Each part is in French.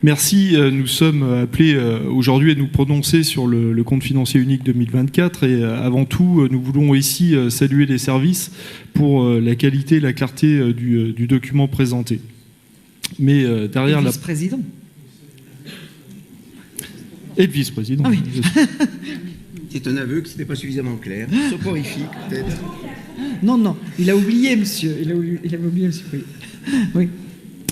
Merci. Nous sommes appelés aujourd'hui à nous prononcer sur le compte financier unique 2024 et avant tout, nous voulons ici saluer les services pour la qualité et la clarté du document présenté. Mais derrière le vice-président. Et le vice-président. Ah oui. C'est un aveu que ce n'était pas suffisamment clair. Soporifique, peut-être. Non, il a oublié, monsieur. Il avait oublié, monsieur. Oui.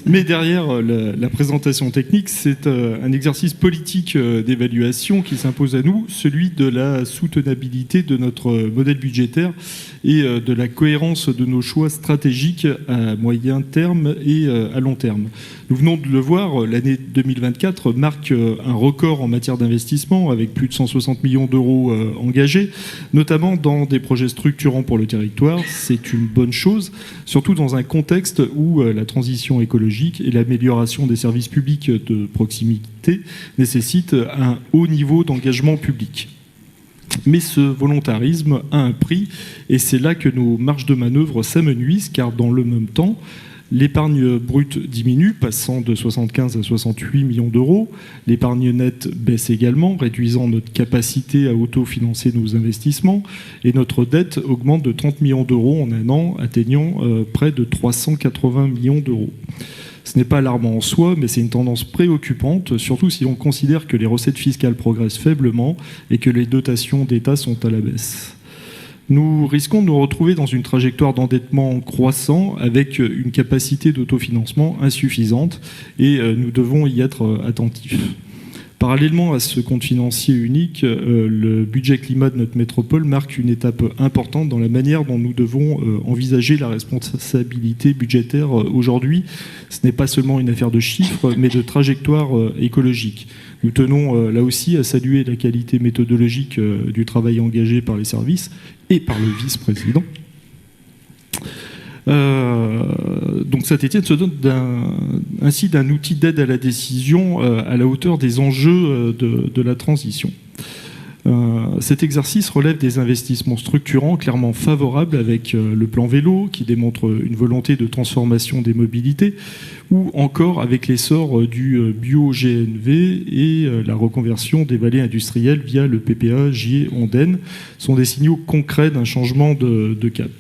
Mais derrière la présentation technique, c'est un exercice politique d'évaluation qui s'impose à nous, celui de la soutenabilité de notre modèle budgétaire et de la cohérence de nos choix stratégiques à moyen terme et à long terme. Nous venons de le voir, l'année 2024 marque un record en matière d'investissement avec plus de 160 millions d'euros engagés, notamment dans des projets structurants pour le territoire. C'est une bonne chose, surtout dans un contexte où la transition écologique et l'amélioration des services publics de proximité nécessitent un haut niveau d'engagement public. Mais ce volontarisme a un prix, et c'est là que nos marges de manœuvre s'amenuisent, car dans le même temps, l'épargne brute diminue, passant de 75 à 68 millions d'euros. L'épargne nette baisse également, réduisant notre capacité à autofinancer nos investissements. Et notre dette augmente de 30 millions d'euros en un an, atteignant près de 380 millions d'euros. Ce n'est pas alarmant en soi, mais c'est une tendance préoccupante, surtout si on considère que les recettes fiscales progressent faiblement et que les dotations d'État sont à la baisse. Nous risquons de nous retrouver dans une trajectoire d'endettement croissant avec une capacité d'autofinancement insuffisante et nous devons y être attentifs. Parallèlement à ce compte financier unique, le budget climat de notre métropole marque une étape importante dans la manière dont nous devons envisager la responsabilité budgétaire aujourd'hui. Ce n'est pas seulement une affaire de chiffres, mais de trajectoire écologique. Nous tenons là aussi à saluer la qualité méthodologique du travail engagé par les services et par le vice-président. Donc Saint-Étienne se dote ainsi d'un outil d'aide à la décision à la hauteur des enjeux de la transition. Cet exercice relève des investissements structurants clairement favorables avec le plan vélo qui démontre une volonté de transformation des mobilités ou encore avec l'essor du bio-GNV et la reconversion des vallées industrielles via le PPA Gier-Ondaine sont des signaux concrets d'un changement de cap.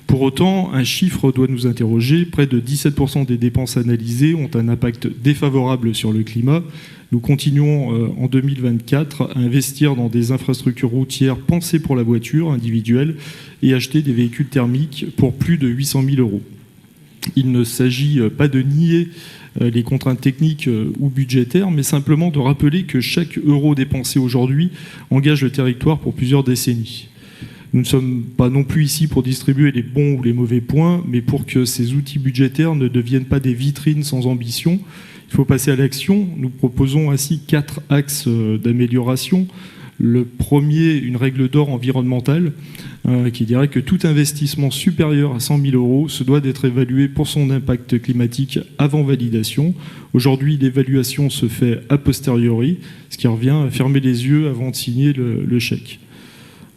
Pour autant, un chiffre doit nous interroger. Près de 17% des dépenses analysées ont un impact défavorable sur le climat. Nous continuons en 2024 à investir dans des infrastructures routières pensées pour la voiture individuelle et acheter des véhicules thermiques pour plus de 800 000 euros. Il ne s'agit pas de nier les contraintes techniques ou budgétaires, mais simplement de rappeler que chaque euro dépensé aujourd'hui engage le territoire pour plusieurs décennies. Nous ne sommes pas non plus ici pour distribuer les bons ou les mauvais points, mais pour que ces outils budgétaires ne deviennent pas des vitrines sans ambition. Il faut passer à l'action. Nous proposons ainsi 4 axes d'amélioration. Le premier, une règle d'or environnementale qui dirait que tout investissement supérieur à 100 000 euros se doit d'être évalué pour son impact climatique avant validation. Aujourd'hui, l'évaluation se fait a posteriori, ce qui revient à fermer les yeux avant de signer le chèque.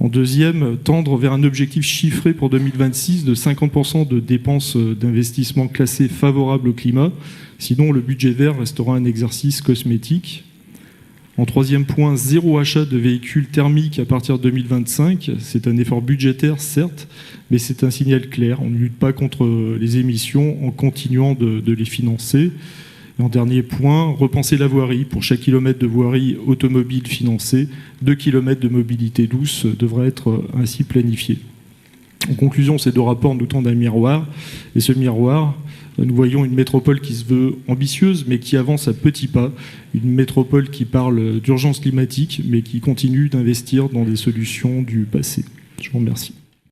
En deuxième, tendre vers un objectif chiffré pour 2026 de 50% de dépenses d'investissement classées favorables au climat. Sinon, le budget vert restera un exercice cosmétique. En troisième point, zéro achat de véhicules thermiques à partir de 2025. C'est un effort budgétaire, certes, mais c'est un signal clair. On ne lutte pas contre les émissions en continuant de les financer. Et en dernier point, repenser la voirie. Pour chaque kilomètre de voirie automobile financée, 2 kilomètres de mobilité douce devraient être ainsi planifiés. En conclusion, ces 2 rapports nous tendent un miroir. Et ce miroir, nous voyons une métropole qui se veut ambitieuse, mais qui avance à petits pas. Une métropole qui parle d'urgence climatique, mais qui continue d'investir dans des solutions du passé. Je vous remercie.